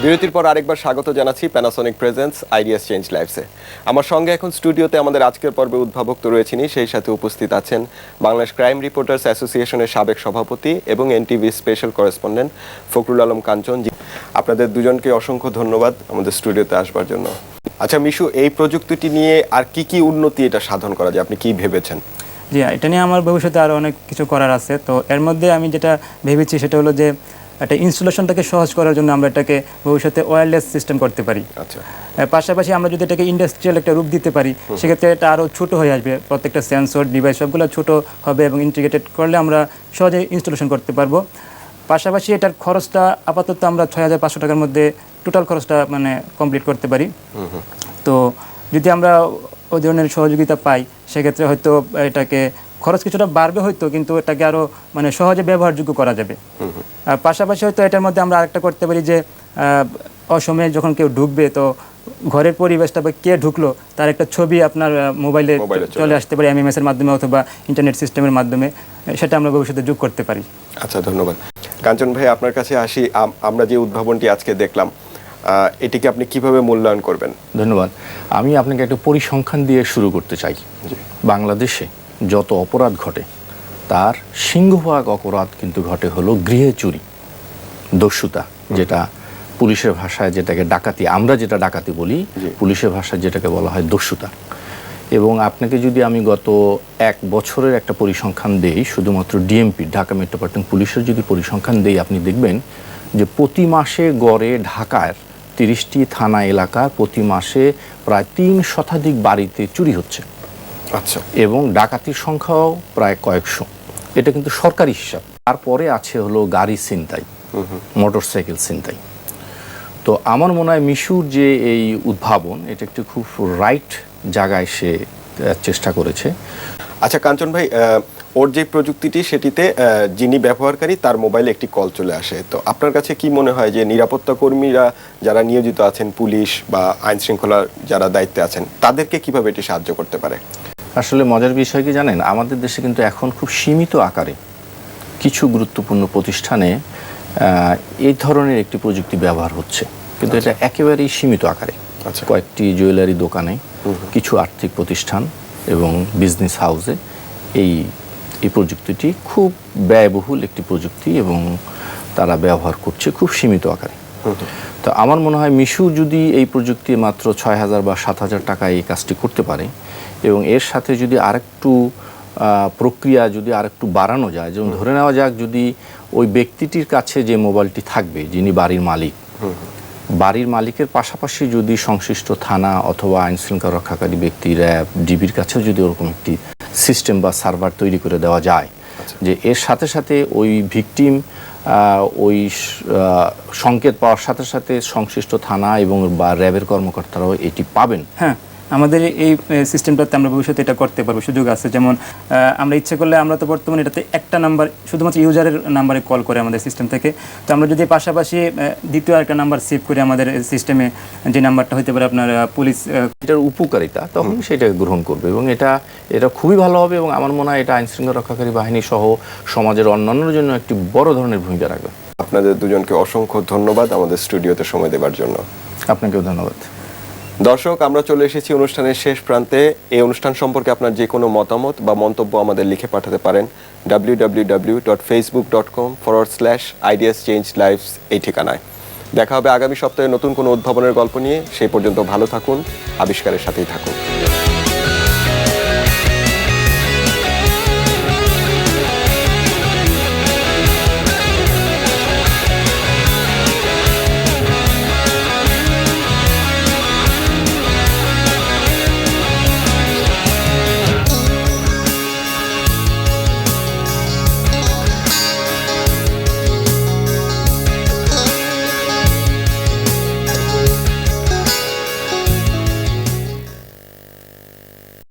বিরতির পর আরেকবার স্বাগত জানাচ্ছি প্যানাসোনিক প্রেজেন্স আইডিয়াস চেঞ্জ লাইফসে। আমার সঙ্গে এখন স্টুডিওতে আমাদের আজকের পর্বে উদ্ভাবক তো রয়েছেনই, সেই সাথে উপস্থিত আছেন বাংলাদেশ ক্রাইম রিপোর্টার্স অ্যাসোসিয়েশনের সাবেক সভাপতি এবং NTV special correspondent Fakhrul Alam Kanchan. আপনাদের দুজনকে অসংখ্য ধন্যবাদ আমাদের স্টুডিওতে আসবার জন্য। আচ্ছা মিশু, এই প্রযুক্তিটি নিয়ে আর কি কি উন্নতি এটা সাধন করা যায়, আপনি কি ভেবেছেন? জি, এটা নিয়ে আমার ভবিষ্যতে আরও অনেক কিছু করার আছে। তো এর মধ্যে আমি যেটা ভেবেছি সেটা হলো যে একটা ইনস্টলেশনটাকে সহজ করার জন্য আমরা এটাকে ভবিষ্যতে ওয়্যারলেস সিস্টেম করতে পারি। আচ্ছা, পাশাপাশি আমরা যদি এটাকে ইন্ডাস্ট্রিয়াল একটা রূপ দিতে পারি সেক্ষেত্রে এটা আরও ছোট হয়ে আসবে, প্রত্যেকটা সেন্সর ডিভাইস সবগুলো ছোট হবে এবং ইন্টিগ্রেটেড করলে আমরা সহজে ইনস্টলেশন করতে পারবো। পাশাপাশি এটার খরচটা আপাতত আমরা ৬,৫০০ টাকার মধ্যে টোটাল খরচটা মানে কমপ্লিট করতে পারি। তো যদি আমরা ওই ধরনের সহযোগিতা পাই সেক্ষেত্রে হয়তো এটাকে খরচ কিছুটা বাড়বে হয়তো, কিন্তু এটাকে আরও মানে সহজে ব্যবহারযোগ্য করা যাবে। আর পাশাপাশি হয়তো এটার মধ্যে আমরা আরেকটা করতে পারি যে অসময়ে যখন কেউ ঢুকবে তো ঘরের পরিবেশটা বা কে ঢুকলো তার একটা ছবি আপনার মোবাইলে চলে আসতে পারে এমএমএস এর মাধ্যমে অথবা ইন্টারনেট সিস্টেমের মাধ্যমে, সেটা আমরা ভবিষ্যতে যোগ করতে পারি। আচ্ছা, ধন্যবাদ। কাঞ্চন ভাই, আপনার কাছে আসি। আমরা যে উদ্ভাবনটি আজকে দেখলাম এটিকে আপনি কিভাবে মূল্যায়ন করবেন? ধন্যবাদ। আমি আপনাকে একটা পরিসংখ্যান দিয়ে শুরু করতে চাই। বাংলাদেশে যত অপরাধ ঘটে তার সিংহভাগ অপরাধ কিন্তু ঘটে হলো গৃহে চুরি, দস্যুতা, যেটা পুলিশের ভাষায় যেটাকে ডাকাতি, আমরা যেটা ডাকাতি বলি, পুলিশের ভাষায় যেটাকে বলা হয় দস্যুতা। এবং আপনাকে যদি আমি গত 1 বছরের একটা পরিসংখ্যান দেই, শুধুমাত্র ডিএমপি ঢাকা মেট্রোপলিটন পুলিশের যদি পরিসংখ্যান দেই, আপনি দেখবেন যে প্রতি মাসে গড়ে ঢাকার 30টি থানা এলাকার প্রতি মাসে প্রায় 3 শতাধিক বাড়িতে চুরি হচ্ছে। আচ্ছা। এবং ডাকাতির সংখ্যাও প্রায় কয়েকশো। এটা কিন্তু সরকারি হিসাব। তারপরে আছে হলো গাড়ি ছিনতাই, মোটরসাইকেল ছিনতাই। তো আমার মনে হয় মিশুর যে এই উদ্ভাবন, এটা একটু খুব রাইট জায়গায় সে চেষ্টা করেছে। আচ্ছা কাঞ্চন ভাই, ওর যে প্রযুক্তিটি সেটিতে যিনি ব্যবহারকারী তার মোবাইলে একটি কল চলে আসে। তো আপনার কাছে কি মনে হয় যে নিরাপত্তা কর্মীরা যারা নিয়োজিত আছেন, পুলিশ বা আইন শৃঙ্খলার যারা দায়িত্বে আছেন, তাদেরকে কিভাবে এটি সাহায্য করতে পারে? আসলে মজার বিষয় কি জানেন, আমাদের দেশে কিন্তু এখন খুব সীমিত আকারে কিছু গুরুত্বপূর্ণ প্রতিষ্ঠানে এই ধরনের একটি প্রযুক্তি ব্যবহার হচ্ছে, কিন্তু এটা একেবারেই সীমিত আকারে। কয়েকটি জুয়েলারি দোকানে, কিছু আর্থিক প্রতিষ্ঠান এবং বিজনেস হাউসে এই প্রযুক্তিটি খুব ব্যয়বহুল একটি প্রযুক্তি এবং তারা ব্যবহার করছে খুব সীমিত আকারে। তো আমার মনে হয় মিশু যদি এই প্রযুক্তি মাত্র 6,000 বা 7,000 টাকায় এই কাজটি করতে পারে এবং এর সাথে যদি আরেকটু প্রক্রিয়া যদি আরেকটু বাড়ানো যায়, যেমন ধরে নেওয়া যাক যদি ওই ব্যক্তিটির কাছে যে মোবাইলটি থাকবে, যিনি বাড়ির মালিক, বাড়ির মালিকের পাশাপাশি যদি সংশ্লিষ্ট থানা অথবা আইন শৃঙ্খলা রক্ষাকারী ব্যক্তি, র্যাব, ডিবির কাছেও যদি ওরকম একটি সিস্টেম বা সার্ভার তৈরি করে দেওয়া যায়, যে এর সাথে সাথে ওই ভিকটিম ওই সংকেত পাওয়ার সাথে সাথে সংশ্লিষ্ট থানা এবং বা র্যাবের কর্মকর্তারাও এটি পাবেন। হ্যাঁ, আমাদের এই সিস্টেমটাতে আমরা ভবিষ্যতে এটা করতে পারবো, সুযোগ আছে। যেমন আমরা ইচ্ছে করলে আমরা তো বর্তমানে এটাতে একটা নাম্বার শুধুমাত্র ইউজারের নাম্বারে কল করে আমাদের সিস্টেম থেকে। তো আমরা যদি পাশাপাশি দ্বিতীয় একটা নাম্বার সেভ করি আমাদের সিস্টেমে, যে নাম্বারটা হতে পারে আপনার পুলিশ, এটার উপকারিতা তখন সেটাকে গ্রহণ করবে এবং এটা খুবই ভালো হবে। এবং আমার মনে হয় এটা আইন শৃঙ্খলা রক্ষাকারী বাহিনী সহ সমাজের অন্যান্যের জন্য একটি বড় ধরনের ভূমিকা রাখবে। আপনাদের দুজনকে অসংখ্য ধন্যবাদ আমাদের স্টুডিওতে সময় দেওয়ার জন্য। আপনাকেও ধন্যবাদ। দর্শক, আমরা চলে এসেছি অনুষ্ঠানের শেষ প্রান্তে। এই অনুষ্ঠান সম্পর্কে আপনার যে কোনো মতামত বা মন্তব্য আমাদের লিখে পাঠাতে পারেন www.facebook.com/ideaschangelives এই ঠিকানায়। দেখা হবে আগামী সপ্তাহে নতুন কোনো উদ্ভাবনের গল্প নিয়ে। সেই পর্যন্ত ভালো থাকুন, আবিষ্কারের সাথেই থাকুন।